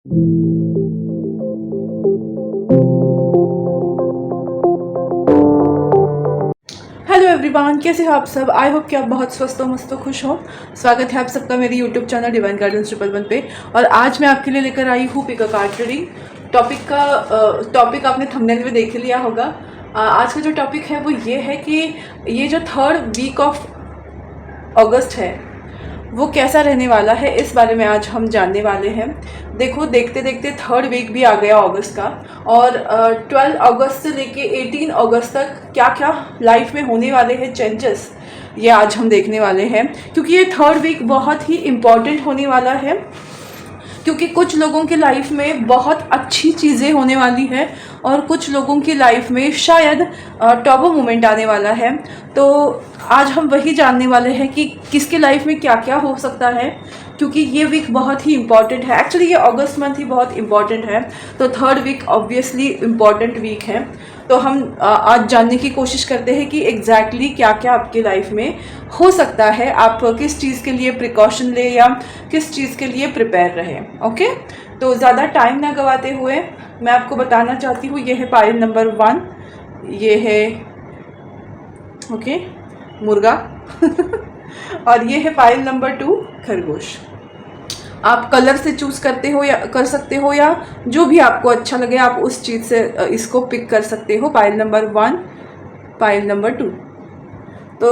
Hello everyone, कैसे हो आप सब। आई होप कि आप बहुत स्वस्थ हो, मस्त हो, खुश हो। स्वागत है आप सबका मेरे यूट्यूब चैनल डिवाइन गार्डन्स 111 पे। और आज मैं आपके लिए लेकर आई हूँ pick a card reading. Topic आपने थंबनेल में देख लिया होगा। आज का जो टॉपिक है वो ये है कि ये जो 3rd वीक ऑफ अगस्त है वो कैसा रहने वाला है, इस बारे में आज हम जानने वाले हैं। देखो, देखते देखते 3rd वीक भी आ गया अगस्त का। और 12 अगस्त से लेके 18 अगस्त तक क्या क्या लाइफ में होने वाले हैं चेंजेस, ये आज हम देखने वाले हैं। क्योंकि ये 3rd वीक बहुत ही इम्पॉर्टेंट होने वाला है, क्योंकि कुछ लोगों की लाइफ में बहुत अच्छी चीज़ें होने वाली है और कुछ लोगों की लाइफ में शायद टर्बो मोमेंट आने वाला है। तो आज हम वही जानने वाले हैं कि किसके लाइफ में क्या क्या हो सकता है, क्योंकि ये वीक बहुत ही इम्पॉर्टेंट है। एक्चुअली ये अगस्त मंथ ही बहुत इम्पॉर्टेंट है, तो 3rd week obviously important week है। तो हम आज जानने की कोशिश करते हैं कि एग्जैक्टली क्या क्या आपकी लाइफ में हो सकता है, आप किस चीज़ के लिए प्रिकॉशन ले या किस चीज़ के लिए प्रिपेयर रहें। ओके, तो ज़्यादा टाइम ना गवाते हुए मैं आपको बताना चाहती हूँ, ये है पायल नंबर 1, ये है ओके मुर्गा और ये है पायल नंबर 2, खरगोश। आप कलर से चूज करते हो या कर सकते हो, या जो भी आपको अच्छा लगे आप उस चीज़ से इसको पिक कर सकते हो। Pile number 1, pile number 2। तो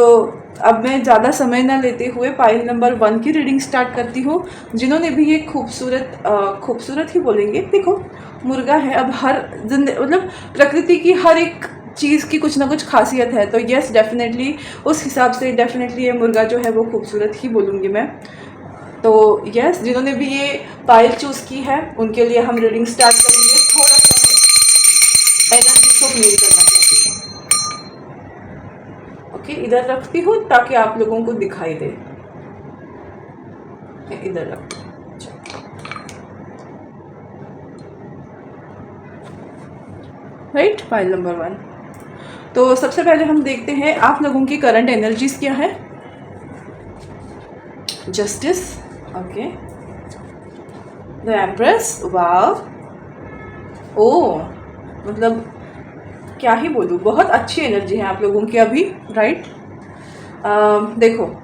अब मैं ज़्यादा समय ना लेते हुए पायल नंबर 1 की रीडिंग स्टार्ट करती हूँ। जिन्होंने भी ये खूबसूरत ही बोलेंगे, देखो मुर्गा है। अब हर मतलब प्रकृति की हर एक चीज़ की कुछ ना कुछ खासियत है, तो यस डेफिनेटली उस हिसाब से डेफिनेटली ये मुर्गा जो है वो खूबसूरत ही बोलूँगी मैं। तो यस, जिन्होंने भी ये पायल चूज़ की है उनके लिए हम रीडिंग स्टार्ट करेंगे। थोड़ा सा एनर्जी को क्लियर करना चाहती हूँ। ओके, इधर रखती हूँ ताकि आप लोगों को दिखाई दे। इधर रखती हूँ। Right, pile number 1। तो सबसे पहले हम देखते हैं आप लोगों की करंट एनर्जीज क्या है। जस्टिस, ओके, द एम्प्रेस, वाव, ओ, मतलब क्या ही बोलूँ, बहुत अच्छी एनर्जी है आप लोगों की अभी। राइट, देखो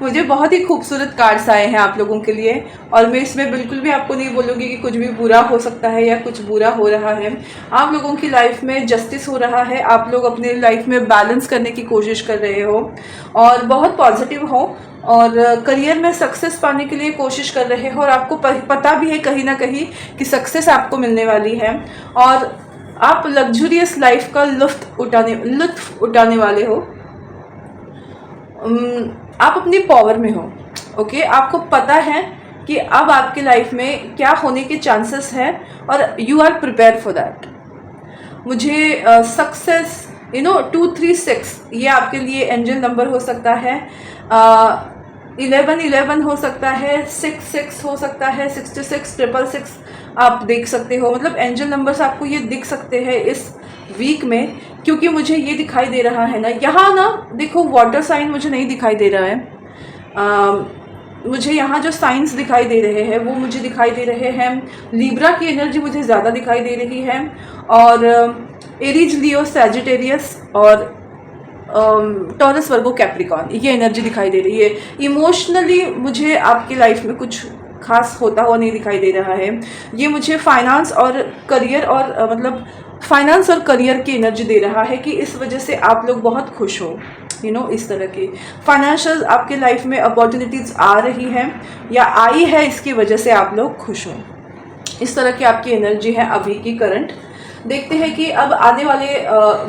मुझे बहुत ही खूबसूरत कार्ड्स आए हैं आप लोगों के लिए, और मैं इसमें बिल्कुल भी आपको नहीं बोलूँगी कि कुछ भी बुरा हो सकता है या कुछ बुरा हो रहा है। आप लोगों की लाइफ में जस्टिस हो रहा है, आप लोग अपने लाइफ में बैलेंस करने की कोशिश कर रहे हो और बहुत पॉजिटिव हो, और करियर में सक्सेस पाने के लिए कोशिश कर रहे हो, और आपको पता भी है कहीं ना कहीं कि सक्सेस आपको मिलने वाली है, और आप लग्जूरियस लाइफ का लुत्फ उठाने वाले हो। आप अपनी पावर में हो। ओके, आपको पता है कि अब आपके लाइफ में क्या होने के चांसेस हैं और you are prepare for that. मुझे सक्सेस 236 ये आपके लिए एंजल नंबर हो सकता है, 1111 हो सकता है, 66 हो सकता है, 66, 666 आप देख सकते हो। मतलब एंजल नंबर्स आपको ये दिख सकते हैं इस वीक में, क्योंकि मुझे ये दिखाई दे रहा है ना, यहाँ ना देखो वाटर साइन मुझे नहीं दिखाई दे रहा है। मुझे यहाँ जो साइंस दिखाई दे रहे हैं वो मुझे दिखाई दे रहे हैं, लिब्रा की एनर्जी मुझे ज़्यादा दिखाई दे रही है, और एरीज, लियो, सैजिटेरियस और टॉरस, वर्गो, कैप्रिकॉन, ये एनर्जी दिखाई दे रही है। इमोशनली मुझे आपकी लाइफ में कुछ खास होता हुआ नहीं दिखाई दे रहा है। ये मुझे फाइनेंस और करियर और मतलब फाइनेंस और करियर की एनर्जी दे रहा है कि इस वजह से आप लोग बहुत खुश हो। इस तरह की फाइनेंशियल आपके लाइफ में अपॉर्चुनिटीज़ आ रही हैं या आई है, इसकी वजह से आप लोग खुश हो। इस तरह की आपकी एनर्जी है अभी की करंट। देखते हैं कि अब आने वाले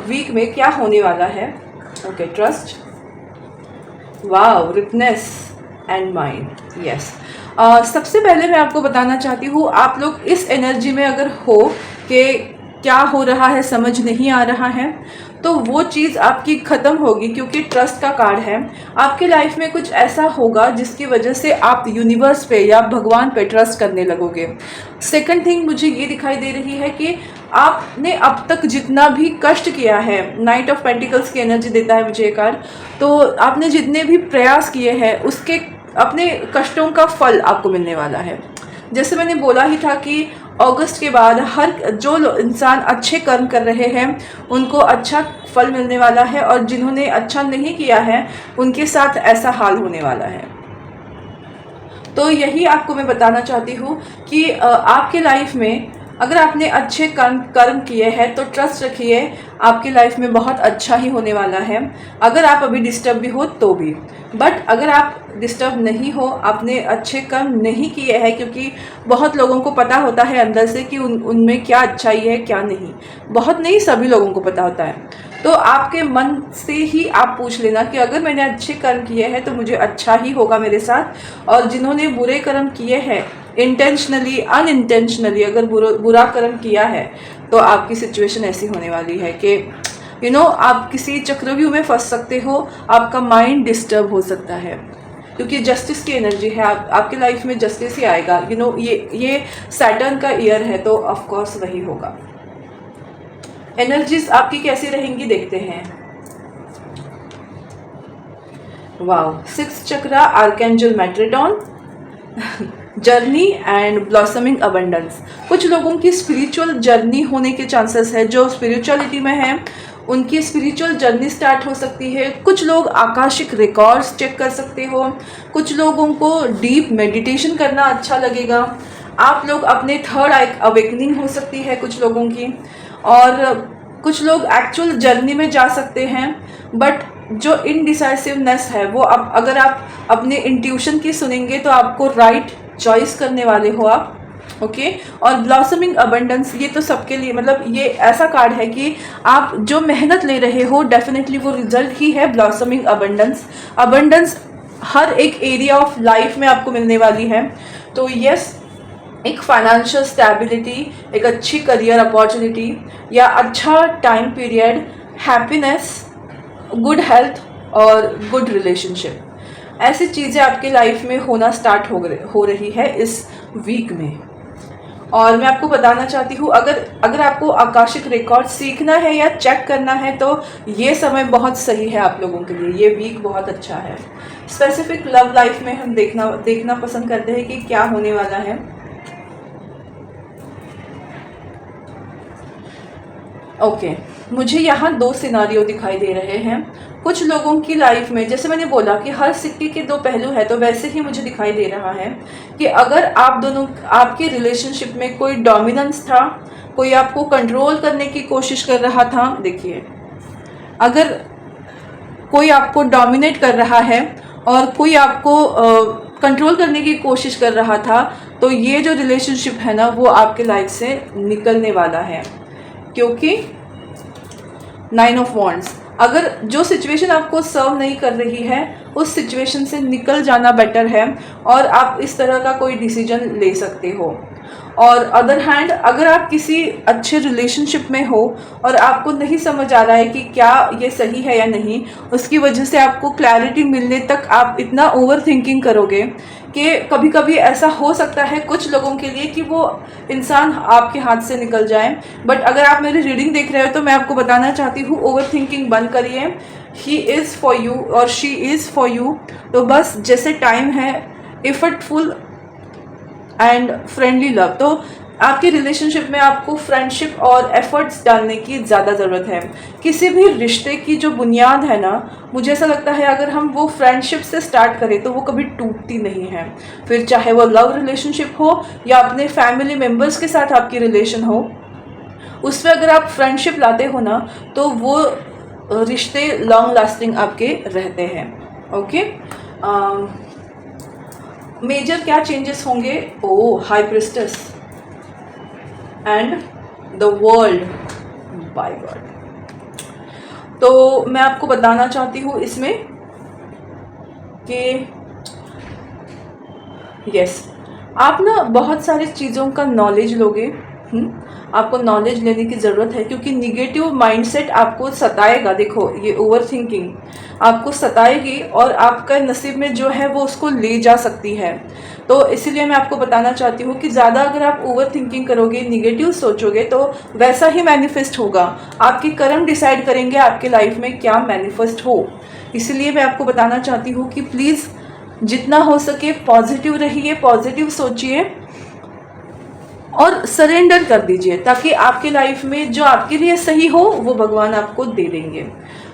वीक में क्या होने वाला है। Okay, trust, wow, ripeness and mind, yes. सबसे पहले मैं आपको बताना चाहती हूँ, आप लोग इस एनर्जी में अगर हो कि क्या हो रहा है समझ नहीं आ रहा है, तो वो चीज़ आपकी ख़त्म होगी, क्योंकि ट्रस्ट का कार्ड है। आपके लाइफ में कुछ ऐसा होगा जिसकी वजह से आप यूनिवर्स पे या भगवान पे ट्रस्ट करने लगोगे। सेकंड थिंग मुझे ये दिखाई दे रही है कि आपने अब तक जितना भी कष्ट किया है, नाइट ऑफ पेंटिकल्स की एनर्जी देता है मुझे ये कार्ड, तो आपने जितने भी प्रयास किए हैं उसके अपने कष्टों का फल आपको मिलने वाला है। जैसे मैंने बोला ही था कि अगस्त के बाद हर जो इंसान अच्छे कर्म कर रहे हैं उनको अच्छा फल मिलने वाला है, और जिन्होंने अच्छा नहीं किया है उनके साथ ऐसा हाल होने वाला है। तो यही आपको मैं बताना चाहती हूँ कि आपके लाइफ में अगर आपने अच्छे कर्म किए हैं तो ट्रस्ट रखिए, आपकी लाइफ में बहुत अच्छा ही होने वाला है। अगर आप अभी डिस्टर्ब भी हो तो भी, बट अगर आप डिस्टर्ब नहीं हो, आपने अच्छे कर्म नहीं किए हैं, क्योंकि बहुत लोगों को पता होता है अंदर से कि उनमें क्या अच्छाई है क्या नहीं, बहुत नहीं, सभी लोगों को पता होता है। तो आपके मन से ही आप पूछ लेना कि अगर मैंने अच्छे कर्म किए हैं तो मुझे अच्छा ही होगा मेरे साथ, और जिन्होंने बुरे कर्म किए हैं इंटेंशनली अनइंटेंशनली, अगर बुरा कर्म किया है तो आपकी सिचुएशन ऐसी होने वाली है कि आप किसी चक्रव्यूह में फंस सकते हो, आपका माइंड डिस्टर्ब हो सकता है, क्योंकि जस्टिस की एनर्जी है। आपके लाइफ में जस्टिस ही आएगा। ये सैटर्न का ईयर है तो ऑफ कोर्स वही होगा। एनर्जीज आपकी कैसी रहेंगी देखते हैं। Wow, 6 chakra, archangel Metatron, journey and blossoming abundance. कुछ लोगों की स्पिरिचुअल जर्नी होने के चांसेस है, जो स्पिरिचुअलिटी में है उनकी स्पिरिचुअल जर्नी स्टार्ट हो सकती है। कुछ लोग आकाशिक रिकॉर्ड्स चेक कर सकते हो, कुछ लोगों को डीप मेडिटेशन करना अच्छा लगेगा, आप लोग अपने थर्ड अवेकनिंग हो सकती है कुछ लोगों की, और कुछ लोग एक्चुअल जर्नी में जा सकते हैं। बट जो इनडिसाइसिवनेस है वो अगर आप अपने इंट्यूशन की सुनेंगे तो आपको राइट चॉइस करने वाले हो आप, ओके। और ब्लॉसमिंग अबंडेंस, ये तो सबके लिए, मतलब ये ऐसा कार्ड है कि आप जो मेहनत ले रहे हो डेफिनेटली वो रिजल्ट ही है ब्लॉसमिंग अबंडेंस। अबंडेंस हर एक एरिया ऑफ लाइफ में आपको मिलने वाली है। तो यस, एक फाइनेंशियल स्टेबिलिटी, एक अच्छी करियर अपॉर्चुनिटी, या अच्छा time period, happiness, good health और गुड रिलेशनशिप, ऐसी चीज़ें आपके लाइफ में होना स्टार्ट हो रही है इस वीक में। और मैं आपको बताना चाहती हूँ, अगर आपको आकाशिक रिकॉर्ड सीखना है या चेक करना है तो ये समय बहुत सही है आप लोगों के लिए, ये वीक बहुत अच्छा है। स्पेसिफिक लव लाइफ में हम देखना पसंद करते हैं कि क्या होने वाला है। ओके, मुझे यहाँ 2 सिनारियो दिखाई दे रहे हैं। कुछ लोगों की लाइफ में, जैसे मैंने बोला कि हर सिक्के के 2 पहलू है, तो वैसे ही मुझे दिखाई दे रहा है कि अगर आपके रिलेशनशिप में कोई डोमिनेंस था, कोई आपको कंट्रोल करने की कोशिश कर रहा था। देखिए, अगर कोई आपको डोमिनेट कर रहा है और कोई आपको कंट्रोल करने की कोशिश कर रहा था, तो ये जो रिलेशनशिप है ना वो आपके लाइफ से निकलने वाला है, क्योंकि 9 ऑफ वॉन्ड्स, अगर जो सिचुएशन आपको सर्व नहीं कर रही है उस सिचुएशन से निकल जाना बेटर है, और आप इस तरह का कोई डिसीजन ले सकते हो। और अदर हैंड, अगर आप किसी अच्छे रिलेशनशिप में हो और आपको नहीं समझ आ रहा है कि क्या ये सही है या नहीं, उसकी वजह से आपको क्लैरिटी मिलने तक आप इतना ओवर थिंकिंग करोगे कि कभी कभी ऐसा हो सकता है कुछ लोगों के लिए कि वो इंसान आपके हाथ से निकल जाए। बट अगर आप मेरी रीडिंग देख रहे हो तो मैं आपको बताना चाहती हूँ, ओवर थिंकिंग बंद करिए। ही इज़ फॉर यू और शी इज़ फॉर यू। तो बस जैसे टाइम है, एफर्टफुल एंड फ्रेंडली लव, तो आपके रिलेशनशिप में आपको फ्रेंडशिप और एफर्ट्स डालने की ज़्यादा ज़रूरत है। किसी भी रिश्ते की जो बुनियाद है ना, मुझे ऐसा लगता है अगर हम वो फ्रेंडशिप से स्टार्ट करें तो वो कभी टूटती नहीं है। फिर चाहे वो लव रिलेशनशिप हो या अपने फैमिली मेम्बर्स के साथ आपकी रिलेशन हो, उसमें अगर आप फ्रेंडशिप लाते हो ना तो वो रिश्ते लॉन्ग लास्टिंग आपके रहते हैं, ओके। मेजर क्या चेंजेस होंगे? High priestess and the world, by god. तो मैं आपको बताना चाहती हूँ इसमें कि यस, आप ना बहुत सारी चीज़ों का नॉलेज लोगे। आपको नॉलेज लेने की ज़रूरत है, क्योंकि निगेटिव माइंडसेट आपको सताएगा। देखो, ये ओवर थिंकिंग आपको सताएगी और आपका नसीब में जो है वो उसको ले जा सकती है। तो इसीलिए मैं आपको बताना चाहती हूँ कि ज़्यादा अगर आप ओवर थिंकिंग करोगे, निगेटिव सोचोगे, तो वैसा ही मैनिफेस्ट होगा। आपके कर्म डिसाइड करेंगे आपके लाइफ में क्या मैनिफेस्ट हो। इसलिए मैं आपको बताना चाहती हूँ कि प्लीज़ जितना हो सके पॉजिटिव रहिए, पॉजिटिव सोचिए और सरेंडर कर दीजिए, ताकि आपके लाइफ में जो आपके लिए सही हो वो भगवान आपको दे देंगे।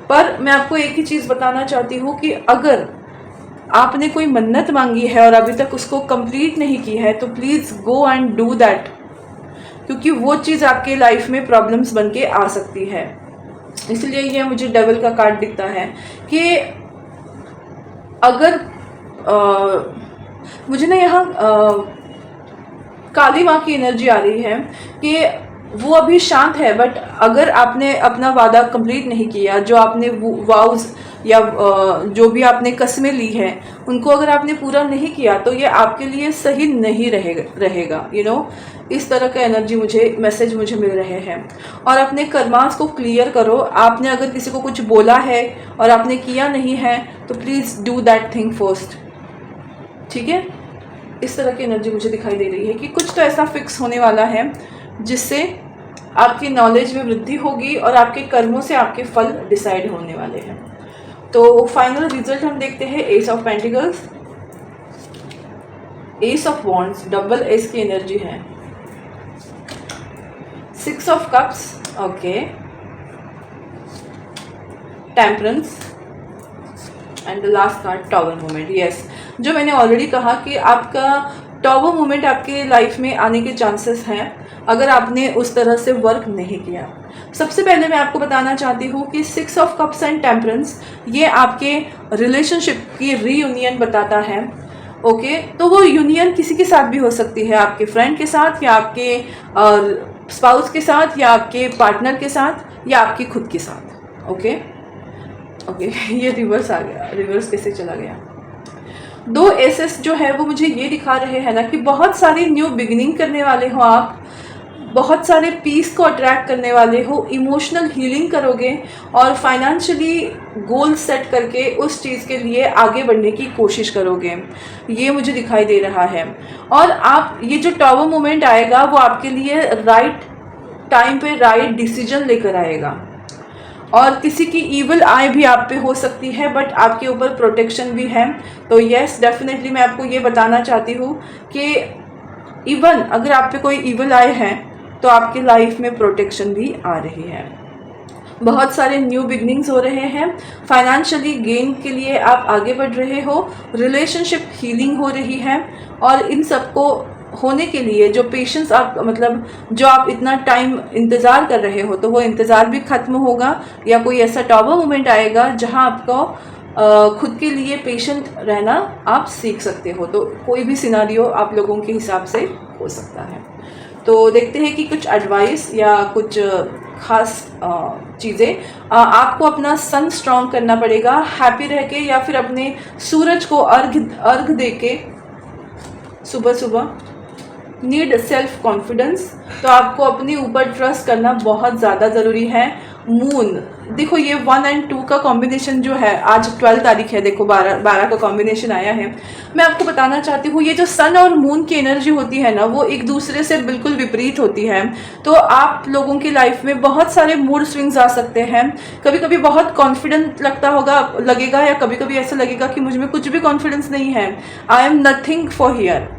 पर मैं आपको एक ही चीज़ बताना चाहती हूँ कि अगर आपने कोई मन्नत मांगी है और अभी तक उसको कंप्लीट नहीं की है तो please go and do that, क्योंकि वो चीज़ आपके लाइफ में प्रॉब्लम्स बन के आ सकती है। इसलिए ये मुझे डबल का कार्ड दिखता है कि अगर मुझे ना यहाँ काली माँ की एनर्जी आ रही है कि वो अभी शांत है, बट अगर आपने अपना वादा कंप्लीट नहीं किया, जो आपने वाउज या जो भी आपने कस्में ली हैं उनको अगर आपने पूरा नहीं किया तो ये आपके लिए सही नहीं रहेगा। इस तरह का एनर्जी मैसेज मुझे मिल रहे हैं। और अपने कर्मास को क्लियर करो। आपने अगर किसी को कुछ बोला है और आपने किया नहीं है तो please do that thing first, ठीक है। इस तरह की एनर्जी मुझे दिखाई दे रही है कि कुछ तो ऐसा फिक्स होने वाला है जिससे आपकी नॉलेज में वृद्धि होगी और आपके कर्मों से आपके फल डिसाइड होने वाले हैं। तो फाइनल रिजल्ट हम देखते हैं। S of pentacles, S of wands, double S की एनर्जी है, 6 of cups, okay, temperance and the last card tower moment. Yes, जो मैंने ऑलरेडी कहा कि आपका टॉवर मोमेंट आपके लाइफ में आने के चांसेस हैं अगर आपने उस तरह से वर्क नहीं किया। सबसे पहले मैं आपको बताना चाहती हूँ कि 6 ऑफ कप्स एंड टेम्परेंस ये आपके रिलेशनशिप की रीयूनियन बताता है, ओके। तो वो यूनियन किसी के साथ भी हो सकती है, आपके फ्रेंड के साथ या आपके स्पाउस के साथ या आपके पार्टनर के साथ या आपकी खुद के साथ, ओके। ये रिवर्स आ गया, रिवर्स कैसे चला गया। 2 एसेस जो है वो मुझे ये दिखा रहे हैं ना कि बहुत सारी न्यू बिगिनिंग करने वाले हो आप, बहुत सारे पीस को अट्रैक्ट करने वाले हो, इमोशनल हीलिंग करोगे और फाइनेंशियली गोल सेट करके उस चीज़ के लिए आगे बढ़ने की कोशिश करोगे, ये मुझे दिखाई दे रहा है। और आप ये जो टॉवर मोमेंट आएगा वो आपके लिए राइट टाइम पे राइट डिसीजन लेकर आएगा। और किसी की ईविल आई भी आप पे हो सकती है, बट आपके ऊपर प्रोटेक्शन भी है। तो यस, डेफिनेटली मैं आपको ये बताना चाहती हूँ कि इवन अगर आप पे कोई ईविल आई है तो आपकी लाइफ में प्रोटेक्शन भी आ रही है। बहुत सारे न्यू बिगनिंग्स हो रहे हैं, फाइनेंशियली गेन के लिए आप आगे बढ़ रहे हो, रिलेशनशिप हीलिंग हो रही है। और इन सबको होने के लिए जो पेशेंस आप जो आप इतना टाइम इंतज़ार कर रहे हो तो वो इंतज़ार भी ख़त्म होगा, या कोई ऐसा टॉवर मोमेंट आएगा जहां आपको खुद के लिए पेशेंट रहना आप सीख सकते हो। तो कोई भी सिनारियो आप लोगों के हिसाब से हो सकता है। तो देखते हैं कि कुछ एडवाइस या कुछ खास चीज़ें आपको अपना सन स्ट्रॉन्ग करना पड़ेगा हैप्पी रह के, या फिर अपने सूरज को अर्घ दे के सुबह सुबह। नीड सेल्फ कॉन्फिडेंस, तो आपको अपने ऊपर ट्रस्ट करना बहुत ज़्यादा ज़रूरी है। मून, देखो ये 1 और 2 का कॉम्बिनेशन जो है, आज 12 तारीख है, देखो 12 का कॉम्बिनेशन आया है। मैं आपको बताना चाहती हूँ ये जो सन और मून की एनर्जी होती है ना वो एक दूसरे से बिल्कुल विपरीत होती है। तो आप लोगों की लाइफ में बहुत सारे मूड स्विंग्स आ सकते हैं। कभी कभी बहुत कॉन्फिडेंट लगेगा या कभी कभी ऐसा लगेगा कि मुझ में कुछ भी कॉन्फिडेंस नहीं है, I am nothing for here.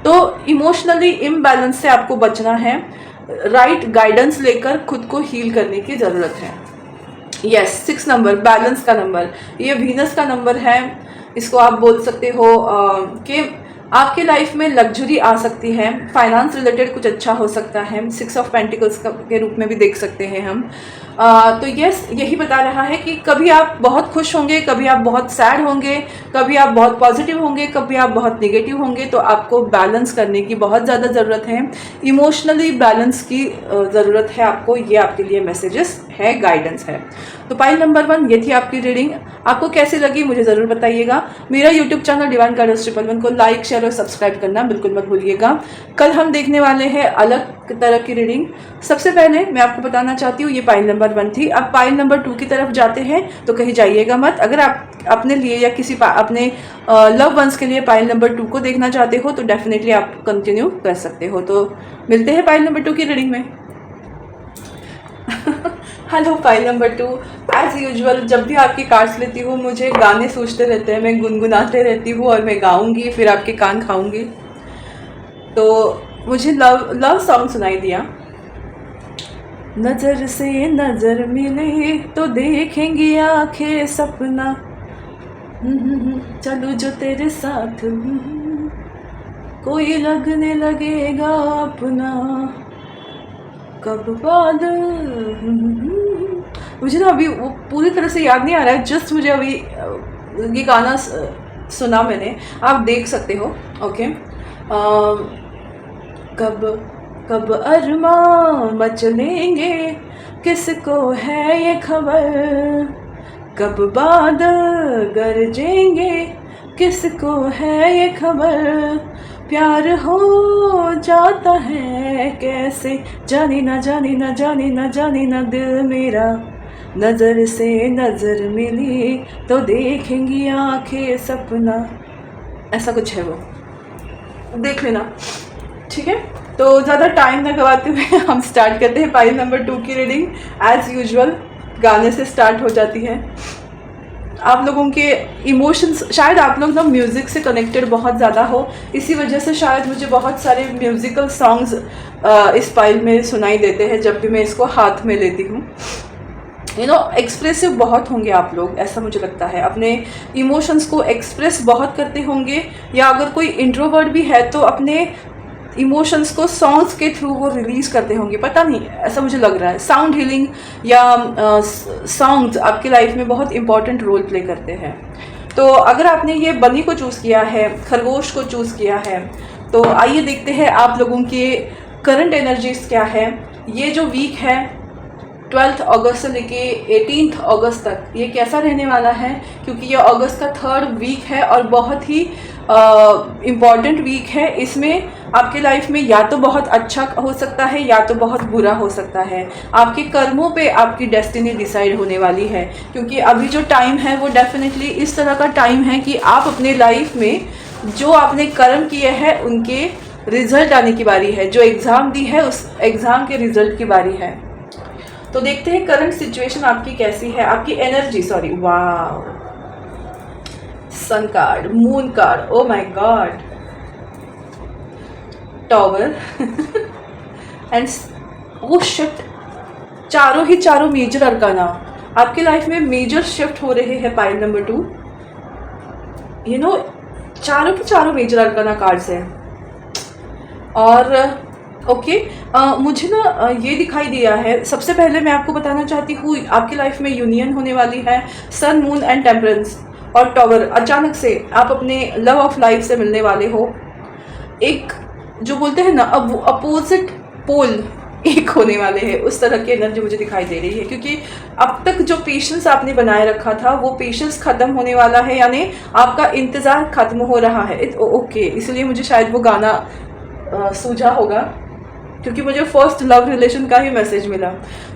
तो इमोशनली इम्बैलेंस से आपको बचना है, राइट गाइडेंस लेकर खुद को हील करने की ज़रूरत है। यस, 6 नंबर बैलेंस का नंबर, ये वीनस का नंबर है। इसको आप बोल सकते हो कि आपके लाइफ में लग्जरी आ सकती है, फाइनेंस रिलेटेड कुछ अच्छा हो सकता है, 6 ऑफ पेंटिकल्स के रूप में भी देख सकते हैं हम। तो यस, यही बता रहा है कि कभी आप बहुत खुश होंगे, कभी आप बहुत सैड होंगे, कभी आप बहुत पॉजिटिव होंगे, कभी आप बहुत नेगेटिव होंगे। तो आपको बैलेंस करने की बहुत ज़्यादा ज़रूरत है, इमोशनली बैलेंस की ज़रूरत है आपको। ये आपके लिए मैसेजेस है, गाइडेंस है। तो पाइल नंबर 1 ये थी आपकी रीडिंग। आपको कैसी लगी मुझे ज़रूर बताइएगा। मेरा यूट्यूब चैनल डिवाइन गाइडेंस 111 को लाइक शेयर और सब्सक्राइब करना बिल्कुल मत भूलिएगा। कल हम देखने वाले हैं अलग तरह की रीडिंग। सबसे पहले मैं आपको बताना चाहती हूँ ये पाइल नंबर 1 थी। अब पाइल नंबर 2 की तरफ जाते हैं तो कहीं जाइएगा मत। अगर आप अपने लिए या किसी अपने लव वंस के लिए पाइल नंबर 2 को देखना चाहते हो तो डेफिनेटली आप कंटिन्यू कर सकते हो। तो मिलते हैं पाइल नंबर 2 की रीडिंग में। Hello file number 2। As usual जब भी आपकी कार्ड्स लेती हूँ मुझे गाने सोचते रहते हैं, मैं गुनगुनाते रहती हूँ और मैं गाऊंगी, फिर आपके कान खाऊंगी। तो मुझे लव लव सॉन्ग सुनाई दिया। नजर से नजर मिले तो देखेंगी आंखें सपना, चलूं जो तेरे साथ, कोई लगने लगेगा अपना, कब बादल। मुझे ना अभी वो पूरी तरह से याद नहीं आ रहा है, जस्ट मुझे अभी ये गाना सुना मैंने, आप देख सकते हो। ओके। कब कब अरमां मचलेंगे, किसको है ये खबर, कब बादल गरजेंगे, किसको है ये खबर, प्यार हो जाता है कैसे, जाने ना जाने ना जाने ना जाने ना दिल मेरा, नज़र से नज़र मिली तो देखेंगी आंखें सपना। ऐसा कुछ है वो, देख लेना, ठीक है। तो ज़्यादा टाइम न गवाते हुए हम स्टार्ट करते हैं पाइल नंबर 2 की रीडिंग। एज यूजुअल गाने से स्टार्ट हो जाती है। आप लोगों के इमोशंस, शायद आप लोग ना म्यूज़िक से कनेक्टेड बहुत ज़्यादा हो, इसी वजह से शायद मुझे बहुत सारे म्यूज़िकल सॉन्ग्स इस फाइल में सुनाई देते हैं जब भी मैं इसको हाथ में लेती हूँ। एक्सप्रेसिव बहुत होंगे आप लोग, ऐसा मुझे लगता है, अपने इमोशंस को एक्सप्रेस बहुत करते होंगे, या अगर कोई इंट्रोवर्ट भी है तो अपने इमोशंस को सॉन्ग्स के थ्रू वो रिलीज करते होंगे, पता नहीं, ऐसा मुझे लग रहा है। साउंड हीलिंग या सॉन्ग्स आपकी लाइफ में बहुत इंपॉर्टेंट रोल प्ले करते हैं। तो अगर आपने ये बनी को चूज़ किया है, खरगोश को चूज़ किया है, तो आइए देखते हैं आप लोगों के करंट एनर्जीज क्या है। ये जो वीक है 12 अगस्त से लेके 18 अगस्त तक, ये कैसा रहने वाला है, क्योंकि ये अगस्त का 3rd वीक है और बहुत ही इम्पॉर्टेंट वीक है। इसमें आपके लाइफ में या तो बहुत अच्छा हो सकता है या तो बहुत बुरा हो सकता है। आपके कर्मों पे आपकी डेस्टिनी डिसाइड होने वाली है, क्योंकि अभी जो टाइम है वो डेफिनेटली इस तरह का टाइम है कि आप अपने लाइफ में जो आपने कर्म किए हैं उनके रिजल्ट आने की बारी है, जो एग्ज़ाम दी है उस एग्ज़ाम के रिजल्ट की बारी है। तो देखते हैं करंट सिचुएशन आपकी कैसी है, आपकी एनर्जी। सॉरी, वाह, sun card, moon card, oh my god, tower and वो शिफ्ट, चारों मेजर अरकाना आपके लाइफ में मेजर शिफ्ट हो रहे हैं। पाइल नंबर 2, चारों के चारों मेजर अरकाना कार्ड्स हैं। और ओके, मुझे ना ये दिखाई दिया है, सबसे पहले मैं आपको बताना चाहती हूँ आपकी लाइफ में यूनियन होने वाली है। सन, मून एंड टेम्परेंस और टॉवर, अचानक से आप अपने लव ऑफ लाइफ से मिलने वाले हो। एक जो बोलते हैं ना, अब अपोजिट पोल एक होने वाले हैं, उस तरह की एनर्जी मुझे दिखाई दे रही है, क्योंकि अब तक जो पेशेंस आपने बनाए रखा था वो पेशेंस खत्म होने वाला है, यानी आपका इंतज़ार खत्म हो रहा है। ओके, इसलिए मुझे शायद वो गाना सूझा होगा, क्योंकि मुझे फर्स्ट लव रिलेशन का ही मैसेज मिला।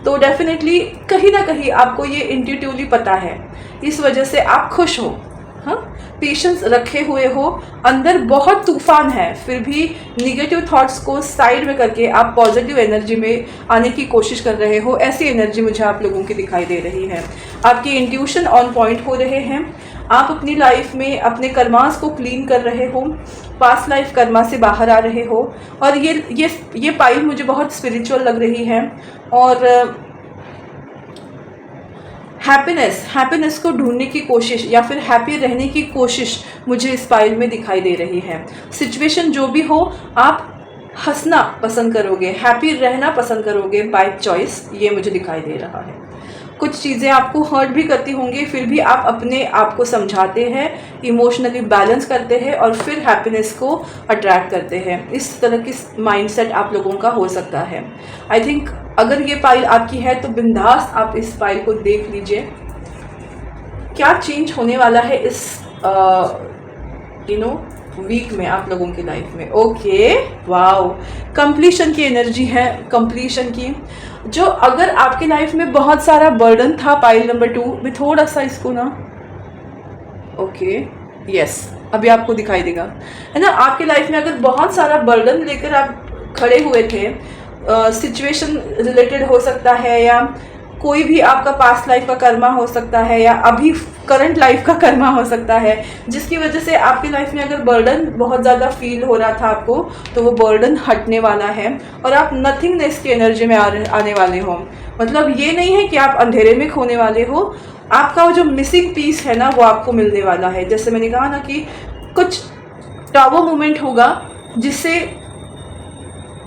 तो डेफिनेटली कहीं ना कहीं आपको ये इंट्यूटिवली पता है, इस वजह से आप खुश हो, हाँ, पेशेंस रखे हुए हो, अंदर बहुत तूफान है, फिर भी निगेटिव थॉट्स को साइड में करके आप पॉजिटिव एनर्जी में आने की कोशिश कर रहे हो। ऐसी एनर्जी मुझे आप लोगों की दिखाई दे रही है। आपकी इंट्यूशन ऑन पॉइंट हो रहे हैं, आप अपनी लाइफ में अपने कर्मास को क्लीन कर रहे हो, पास्ट लाइफ कर्मा से बाहर आ रहे हो। और ये पाइल मुझे बहुत स्पिरिचुअल लग रही है, और हैप्पीनेस को ढूंढने की कोशिश या फिर हैप्पी रहने की कोशिश मुझे इस फाइल में दिखाई दे रही है। सिचुएशन जो भी हो, आप हंसना पसंद करोगे, हैप्पी रहना पसंद करोगे बाय चॉइस, ये मुझे दिखाई दे रहा है। कुछ चीज़ें आपको हर्ट भी करती होंगी, फिर भी आप अपने आप को समझाते हैं, इमोशनली बैलेंस करते हैं और फिर हैप्पीनेस को अट्रैक्ट करते हैं। इस तरह की माइंडसेट आप लोगों का हो सकता है। आई थिंक अगर ये फाइल आपकी है तो बिंदास आप इस फाइल को देख लीजिए, क्या चेंज होने वाला है इस वीक में आप लोगों की लाइफ में। ओके, वाओ, कंप्लीशन की एनर्जी है, कंप्लीशन की। जो अगर आपकी लाइफ में बहुत सारा बर्डन था, पाइल नंबर 2 में थोड़ा सा इसको ना, ओके, यस, अभी आपको दिखाई देगा, है ना। आपकी लाइफ में अगर बहुत सारा बर्डन लेकर आप खड़े हुए थे, सिचुएशन रिलेटेड हो सकता है, या कोई भी आपका पास्ट लाइफ का कर्मा हो सकता है या अभी करंट लाइफ का कर्मा हो सकता है, जिसकी वजह से आपकी लाइफ में अगर बर्डन बहुत ज़्यादा फील हो रहा था आपको, तो वो बर्डन हटने वाला है और आप नथिंगनेस की एनर्जी में आने वाले हो। मतलब ये नहीं है कि आप अंधेरे में खोने वाले हो, आपका वो जो मिसिंग पीस है ना वो आपको मिलने वाला है। जैसे मैंने कहा ना कि कुछ टावर मूवमेंट होगा जिससे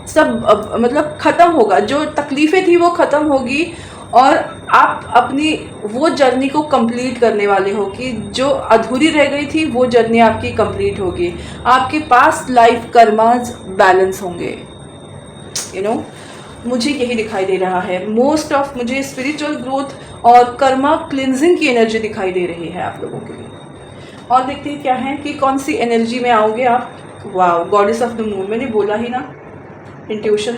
सब मतलब ख़त्म होगा, जो तकलीफ़ें थी वो ख़त्म होगी और आप अपनी वो जर्नी को कंप्लीट करने वाले हो कि जो अधूरी रह गई थी वो जर्नी आपकी कंप्लीट होगी। आपके पास लाइफ कर्मास बैलेंस होंगे, यू नो मुझे यही दिखाई दे रहा है। मोस्ट ऑफ मुझे स्पिरिचुअल ग्रोथ और कर्मा क्लिनजिंग की एनर्जी दिखाई दे रही है आप लोगों के लिए। और देखते हैं क्या है कि कौन सी एनर्जी में आओगे आप। वाह, गॉडेस ऑफ द मून, मैंने बोला ही ना, intuition,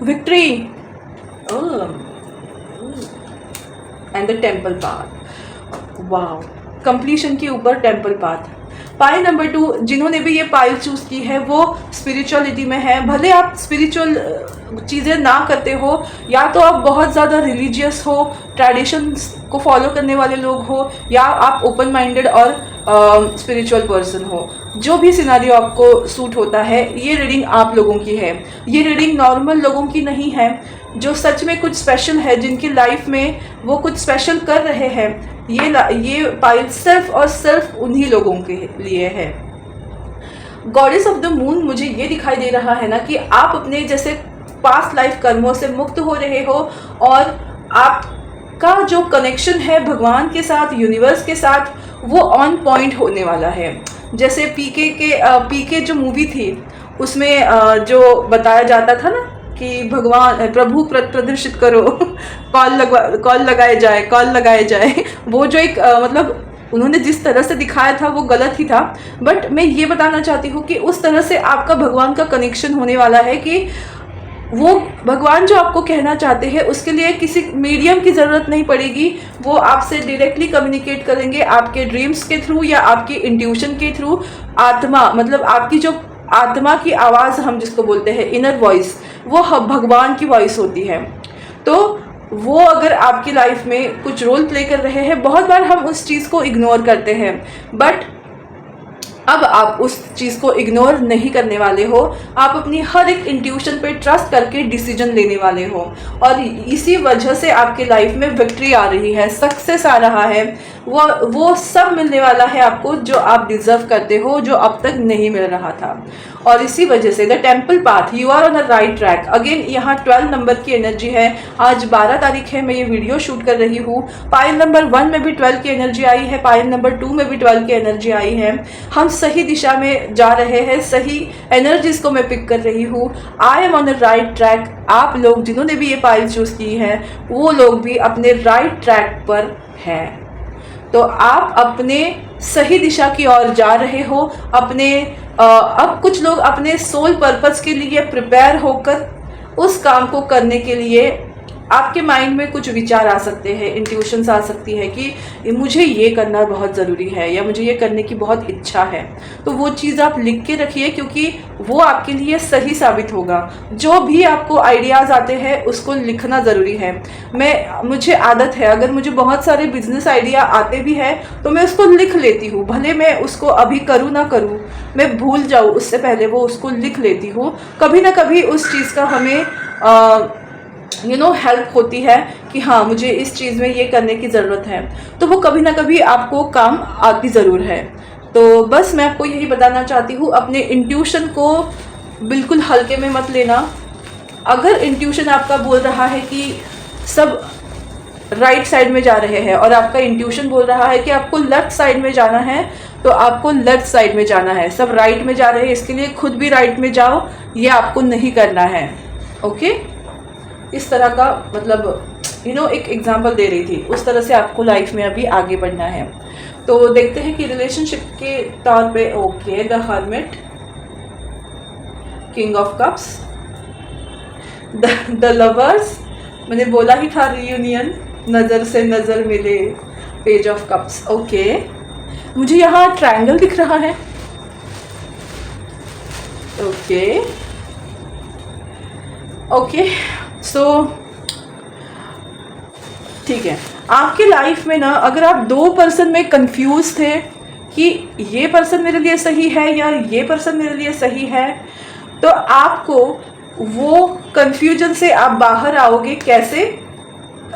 victory and the temple path. वाह, कंप्लीशन के ऊपर टेम्पल पाथ। पाइल नंबर 2, जिन्होंने भी ये पाइल चूज़ की है वो स्पिरिचुअलिटी में है। भले आप स्पिरिचुअल चीज़ें ना करते हो, या तो आप बहुत ज़्यादा रिलीजियस हो, ट्रेडिशंस को फॉलो करने वाले लोग हो, या आप ओपन माइंडेड और स्पिरिचुअल पर्सन हो, जो भी सिनारियो आपको सूट होता है, ये रीडिंग आप लोगों की है। ये रीडिंग नॉर्मल लोगों की नहीं है, जो सच में कुछ स्पेशल है, जिनकी लाइफ में वो कुछ स्पेशल कर रहे हैं। ये पाइल सिर्फ और सिर्फ उन्हीं लोगों के लिए है। गॉडेस ऑफ द मून, मुझे ये दिखाई दे रहा है ना कि आप अपने जैसे पास्ट लाइफ कर्मों से मुक्त हो रहे हो और आपका जो कनेक्शन है भगवान के साथ, यूनिवर्स के साथ, वो ऑन पॉइंट होने वाला है। जैसे पीके जो मूवी थी उसमें जो बताया जाता था ना कि भगवान प्रभु प्रदर्शित करो, कॉल लगाए जाए, वो जो एक मतलब उन्होंने जिस तरह से दिखाया था वो गलत ही था। बट मैं ये बताना चाहती हूँ कि उस तरह से आपका भगवान का कनेक्शन होने वाला है कि वो भगवान जो आपको कहना चाहते हैं उसके लिए किसी मीडियम की ज़रूरत नहीं पड़ेगी। वो आपसे डायरेक्टली कम्युनिकेट करेंगे आपके ड्रीम्स के थ्रू या आपके इंट्यूशन के थ्रू। आत्मा मतलब आपकी जो आत्मा की आवाज़ हम जिसको बोलते हैं इनर वॉइस, वो भगवान की वॉइस होती है। तो वो अगर आपकी लाइफ में कुछ रोल प्ले कर रहे हैं, बहुत बार हम उस चीज़ को इग्नोर करते हैं, बट अब आप उस चीज़ को इग्नोर नहीं करने वाले हो। आप अपनी हर एक इंट्यूशन पे ट्रस्ट करके डिसीजन लेने वाले हो और इसी वजह से आपके लाइफ में विक्ट्री आ रही है, सक्सेस आ रहा है। वो सब मिलने वाला है आपको जो आप डिजर्व करते हो, जो अब तक नहीं मिल रहा था। और इसी वजह से the temple path, you are on the right track. Again यहाँ 12 नंबर की एनर्जी है। आज 12 तारीख है, मैं ये वीडियो शूट कर रही हूँ। पाइल नंबर 1 में भी 12 की एनर्जी आई है, पाइल नंबर 2 में भी 12 की एनर्जी आई है। हम सही दिशा में जा रहे हैं, सही एनर्जीज को मैं पिक कर रही हूँ। I am on the right track. आप लोग जिन्होंने भी ये पाइल चूज़ की है वो लोग भी अपने राइट ट्रैक पर हैं। तो आप अपने सही दिशा की ओर जा रहे हो। अब कुछ लोग अपने सोल पर्पस के लिए प्रिपेयर होकर उस काम को करने के लिए आपके माइंड में कुछ विचार आ सकते हैं, इंट्यूशंस आ सकती है कि मुझे ये करना बहुत ज़रूरी है या मुझे ये करने की बहुत इच्छा है। तो वो चीज़ आप लिख के रखिए क्योंकि वो आपके लिए सही साबित होगा। जो भी आपको आइडियाज़ आते हैं उसको लिखना ज़रूरी है। मुझे आदत है, अगर मुझे बहुत सारे बिजनेस आइडिया आते भी हैं तो मैं उसको लिख लेती हूँ। भले मैं उसको अभी करूँ ना करूँ, मैं भूल जाऊँ, उससे पहले वो उसको लिख लेती हूँ। कभी ना कभी उस चीज़ का हमें हेल्प होती है कि हाँ मुझे इस चीज़ में ये करने की ज़रूरत है, तो वो कभी ना कभी आपको काम आती ज़रूर है। तो बस मैं आपको यही बताना चाहती हूँ, अपने इंट्यूशन को बिल्कुल हल्के में मत लेना। अगर इंट्यूशन आपका बोल रहा है कि सब राइट साइड में जा रहे हैं और आपका इंट्यूशन बोल रहा है कि आपको लेफ्ट साइड में जाना है, तो आपको लेफ्ट साइड में जाना है। सब राइट में जा रहे हैं इसके लिए खुद भी राइट में जाओ, ये आपको नहीं करना है। ओके, इस तरह का मतलब एक एग्जांपल दे रही थी, उस तरह से आपको लाइफ में अभी आगे बढ़ना है। तो देखते हैं कि रिलेशनशिप के तौर पे okay, the hermit, king of cups, the lovers, मैंने बोला ही था रियूनियन, नज़र से नज़र मिले, पेज ऑफ कप्स। ओके, मुझे यहाँ ट्रायंगल दिख रहा है। ओके, सो ठीक है, आपके लाइफ में ना अगर आप दो पर्सन में कंफ्यूज थे कि ये पर्सन मेरे लिए सही है या ये पर्सन मेरे लिए सही है, तो आपको वो कंफ्यूजन से आप बाहर आओगे कैसे?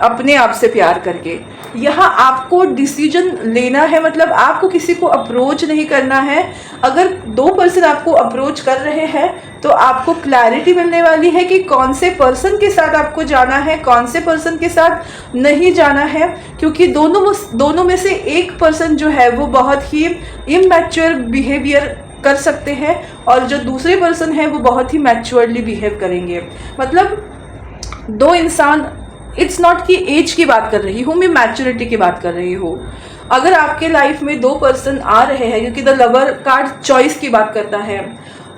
अपने आप से प्यार करके। यहाँ आपको डिसीजन लेना है, मतलब आपको किसी को अप्रोच नहीं करना है। अगर दो पर्सन आपको अप्रोच कर रहे हैं तो आपको क्लैरिटी मिलने वाली है कि कौन से पर्सन के साथ आपको जाना है, कौन से पर्सन के साथ नहीं जाना है, क्योंकि दोनों में से एक पर्सन जो है वो बहुत ही इमैच्योर बिहेवियर कर सकते हैं और जो दूसरे पर्सन है वो बहुत ही मैच्योरली बिहेव करेंगे। मतलब दो इंसान, इट्स नॉट कि एज की बात कर रही हूँ मैं, मैच्योरिटी की बात कर रही हूँ। अगर आपके लाइफ में दो पर्सन आ रहे हैं, क्योंकि द लवर कार्ड चॉइस की बात करता है,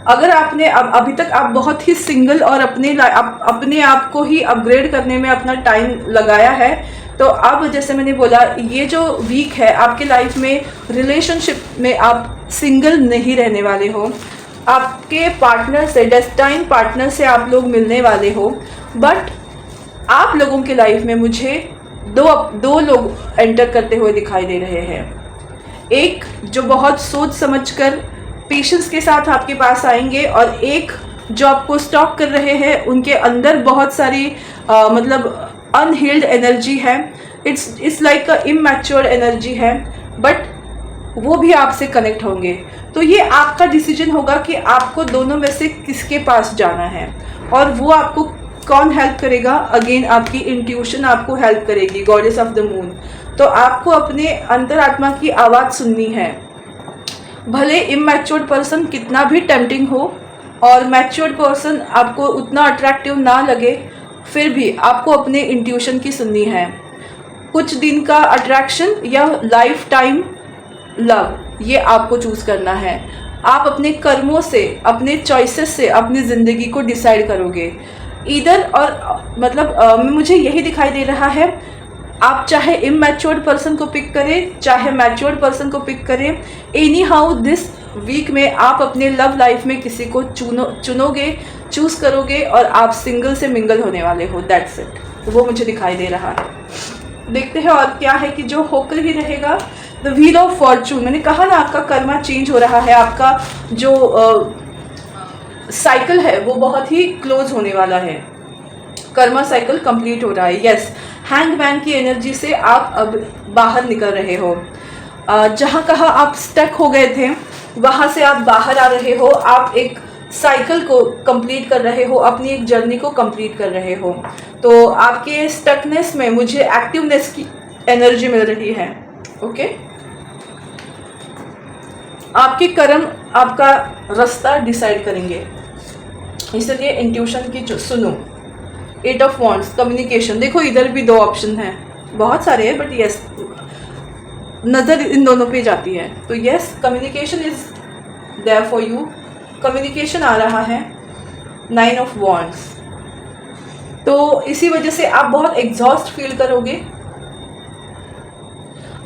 अगर आपने अभी तक आप बहुत ही सिंगल और अपने आप को ही अपग्रेड करने में अपना टाइम लगाया है, तो अब जैसे मैंने बोला ये जो वीक है आपके लाइफ में रिलेशनशिप में आप सिंगल नहीं रहने वाले हो। आपके पार्टनर से, डेस्टाइन पार्टनर से आप लोग मिलने वाले हो। बट आप लोगों के लाइफ में मुझे दो लोग एंटर करते हुए दिखाई दे रहे हैं। एक जो बहुत सोच समझकर पेशेंस के साथ आपके पास आएंगे और एक जो आपको स्टॉक कर रहे हैं, उनके अंदर बहुत सारी मतलब अनहील्ड एनर्जी है। It's like a immature energy है, बट वो भी आपसे कनेक्ट होंगे। तो ये आपका डिसीजन होगा कि आपको दोनों में से किसके पास जाना है और वो आपको कौन हेल्प करेगा। अगेन आपकी इंट्यूशन आपको हेल्प करेगी, गॉडेस ऑफ द मून। तो आपको अपने अंतरात्मा की आवाज़ सुननी है। भले इमैच्योर्ड पर्सन कितना भी टेम्पटिंग हो और मैच्योर्ड पर्सन आपको उतना अट्रैक्टिव ना लगे, फिर भी आपको अपने इंट्यूशन की सुननी है। कुछ दिन का अट्रैक्शन या लाइफ टाइम लव, ये आपको चूज करना है। आप अपने कर्मों से, अपने चॉइसेस से अपनी ज़िंदगी को डिसाइड करोगे इधर। और मतलब मुझे यही दिखाई दे रहा है, आप चाहे इमैच्योर्ड पर्सन को पिक करें चाहे मैच्योर्ड पर्सन को पिक करें, एनी हाउ दिस वीक में आप अपने लव लाइफ में किसी को चुनोगे, चूज करोगे और आप सिंगल से मिंगल होने वाले हो। दैट्स इट, वो मुझे दिखाई दे रहा है। देखते हैं और क्या है कि जो होकर ही रहेगा। द व्हील ऑफ फॉर्चून, मैंने कहा ना आपका कर्मा चेंज हो रहा है, आपका जो साइकिल है वो बहुत ही क्लोज होने वाला है। कर्मा साइकिल कंप्लीट हो रहा है। यस, हैंगमैन की एनर्जी से आप अब बाहर निकल रहे हो। जहाँ कहाँ आप स्टक हो गए थे वहाँ से आप बाहर आ रहे हो। आप एक साइकिल को कंप्लीट कर रहे हो, अपनी एक जर्नी को कंप्लीट कर रहे हो। तो आपके स्टकनेस में मुझे एक्टिवनेस की एनर्जी मिल रही है। ओके, आपके कर्म आपका रास्ता डिसाइड करेंगे, इसलिए इंट्यूशन की सुनो। 8 ऑफ वॉन्ड्स, कम्युनिकेशन। देखो इधर भी दो ऑप्शन हैं, बहुत सारे हैं, बट यस नज़र इन दोनों पे जाती है। तो yes, communication is there for you. Communication आ रहा है। 9 ऑफ वॉन्ड्स, तो इसी वजह से आप बहुत एग्जॉस्ट फील करोगे।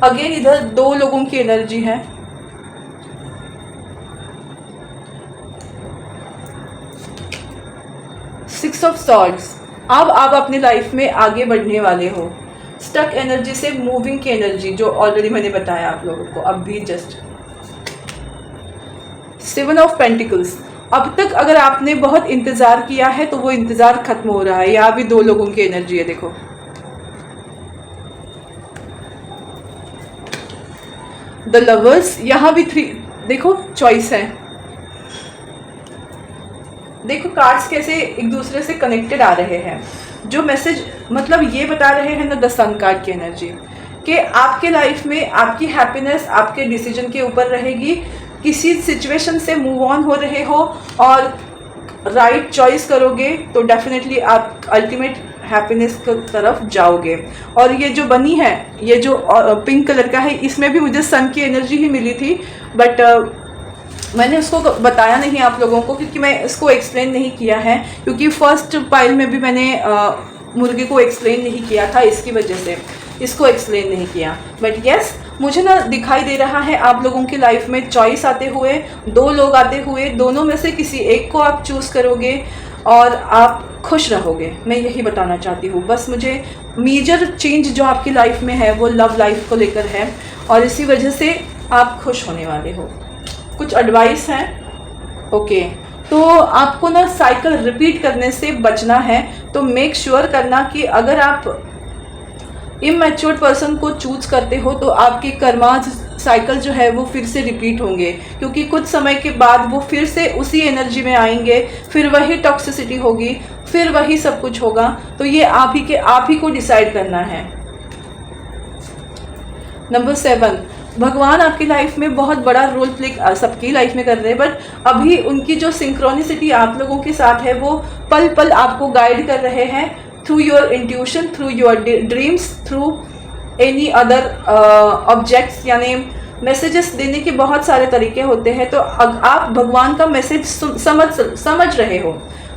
अगेन इधर दो लोगों की एनर्जी है। सिक्स ऑफ सॉर्ड्स, अब आप अपनी लाइफ में आगे बढ़ने वाले हो। स्टक एनर्जी से मूविंग की एनर्जी, जो ऑलरेडी मैंने बताया आप लोगों को अब भी जस्ट। 7 ऑफ पेंटिकल्स, अब तक अगर आपने बहुत इंतजार किया है तो वो इंतजार खत्म हो रहा है। यहाँ भी दो लोगों की एनर्जी है। देखो द लवर्स, यहाँ भी 3, देखो चॉइस है। देखो कार्ड्स कैसे एक दूसरे से कनेक्टेड आ रहे हैं। जो मैसेज मतलब ये बता रहे हैं ना, द सन कार्ड की एनर्जी, कि आपके लाइफ में आपकी हैप्पीनेस आपके डिसीजन के ऊपर रहेगी। किसी सिचुएशन से मूव ऑन हो रहे हो और राइट चॉइस करोगे तो डेफिनेटली आप अल्टीमेट हैप्पीनेस की तरफ जाओगे। और ये जो बनी है, ये जो पिंक कलर का है, इसमें भी मुझे सन की एनर्जी ही मिली थी, बट मैंने उसको बताया नहीं आप लोगों को, क्योंकि मैं इसको एक्सप्लेन नहीं किया है, क्योंकि फर्स्ट पाइल में भी मैंने मुर्गे को एक्सप्लेन नहीं किया था, इसकी वजह से इसको एक्सप्लेन नहीं किया। बट यस, मुझे ना दिखाई दे रहा है आप लोगों की लाइफ में चॉइस आते हुए, दो लोग आते हुए, दोनों में से किसी एक को आप चूज़ करोगे। और आप खुश रहोगे। मैं यही बताना चाहती हूँ। बस मुझे मेजर चेंज जो आपकी लाइफ में है वो लव लाइफ को लेकर है और इसी वजह से आप खुश होने वाले हो। कुछ एडवाइस हैं, ओके। तो आपको ना साइकिल रिपीट करने से बचना है। तो मेक श्योर करना कि अगर आप इमैच्योर्ड पर्सन को चूज करते हो तो आपके कर्माज साइकिल जो है वो फिर से रिपीट होंगे, क्योंकि कुछ समय के बाद वो फिर से उसी एनर्जी में आएंगे, फिर वही टॉक्सिसिटी होगी, फिर वही सब कुछ होगा। तो ये आप ही को डिसाइड करना है। नंबर 7, भगवान आपकी लाइफ में बहुत बड़ा रोल प्ले सबकी लाइफ में कर रहे हैं, बट अभी उनकी जो सिंक्रोनिसिटी आप लोगों के साथ है वो पल पल आपको गाइड कर रहे हैं through your intuition, through your dreams, through any other objects. यानी मैसेजेस देने के बहुत सारे तरीके होते हैं। तो आप भगवान का मैसेज समझ रहे हो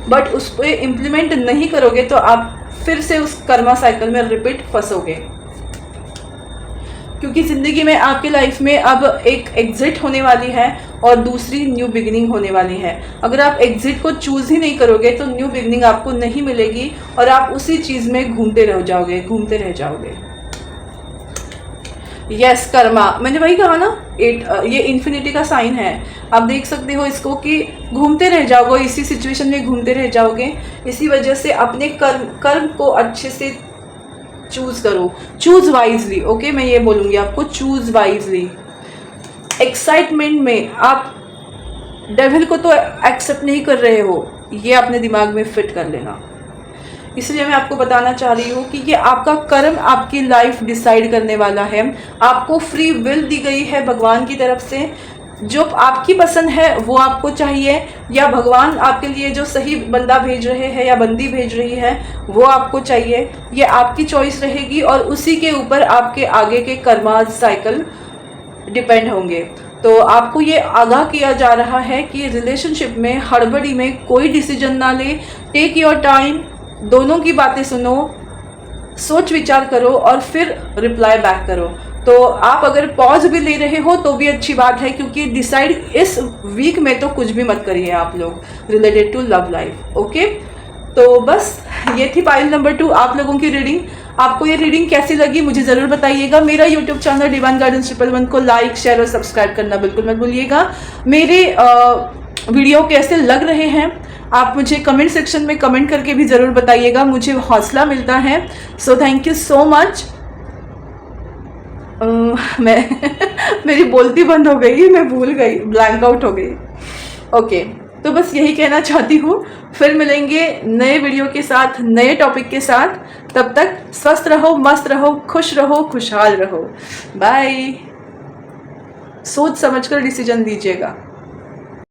बट उस पर इम्प्लीमेंट नहीं करोगे तो आप फिर से उस कर्मा साइकिल में रिपीट फंसोगे, क्योंकि ज़िंदगी में आपकी लाइफ में अब एक एग्जिट होने वाली है और दूसरी न्यू बिगिनिंग होने वाली है। अगर आप एग्जिट को चूज़ ही नहीं करोगे तो न्यू बिगिनिंग आपको नहीं मिलेगी और आप उसी चीज़ में घूमते रह जाओगे। यस, कर्मा, मैंने वही कहा ना, 8 ये इन्फिनिटी का साइन है। आप देख सकते हो इसको कि घूमते रह जाओगे, इसी सिचुएशन में घूमते रह जाओगे। इसी वजह से अपने कर्म को अच्छे से चूज करो, चूज वाइजली। ओके, मैं ये बोलूँगी आपको, चूज वाइजली। एक्साइटमेंट में आप डेविल को तो एक्सेप्ट नहीं कर रहे हो, ये अपने दिमाग में फिट कर लेना। इसलिए मैं आपको बताना चाह रही हूँ कि ये आपका कर्म आपकी लाइफ डिसाइड करने वाला है। आपको फ्री विल दी गई है भगवान की तरफ से। जो आपकी पसंद है वो आपको चाहिए, या भगवान आपके लिए जो सही बंदा भेज रहे हैं या बंदी भेज रही है वो आपको चाहिए। ये आपकी चॉइस रहेगी और उसी के ऊपर आपके आगे के कर्मा साइकिल डिपेंड होंगे। तो आपको ये आगाह किया जा रहा है कि रिलेशनशिप में हड़बड़ी में कोई डिसीजन ना ले। टेक योर टाइम, दोनों की बातें सुनो, सोच विचार करो और फिर रिप्लाई बैक करो। तो आप अगर पॉज भी ले रहे हो तो भी अच्छी बात है, क्योंकि डिसाइड इस वीक में तो कुछ भी मत करिए आप लोग related to love life. Okay, तो बस ये थी पाइल नंबर 2 आप लोगों की रीडिंग। आपको ये रीडिंग कैसी लगी मुझे ज़रूर बताइएगा। मेरा यूट्यूब चैनल डिवाइन गाइडेंस 111 को लाइक, शेयर और सब्सक्राइब करना बिल्कुल मत भूलिएगा। मेरे वीडियो कैसे लग रहे हैं आप मुझे कमेंट सेक्शन में कमेंट करके भी ज़रूर बताइएगा, मुझे हौसला मिलता है। So thank you so much. मेरी बोलती बंद हो गई, मैं भूल गई, ब्लैंक आउट हो गई। ओके, तो बस यही कहना चाहती हूँ। फिर मिलेंगे नए वीडियो के साथ, नए टॉपिक के साथ। तब तक स्वस्थ रहो, मस्त रहो, खुश रहो, खुशहाल रहो। बाय। सोच समझकर डिसीजन दीजिएगा।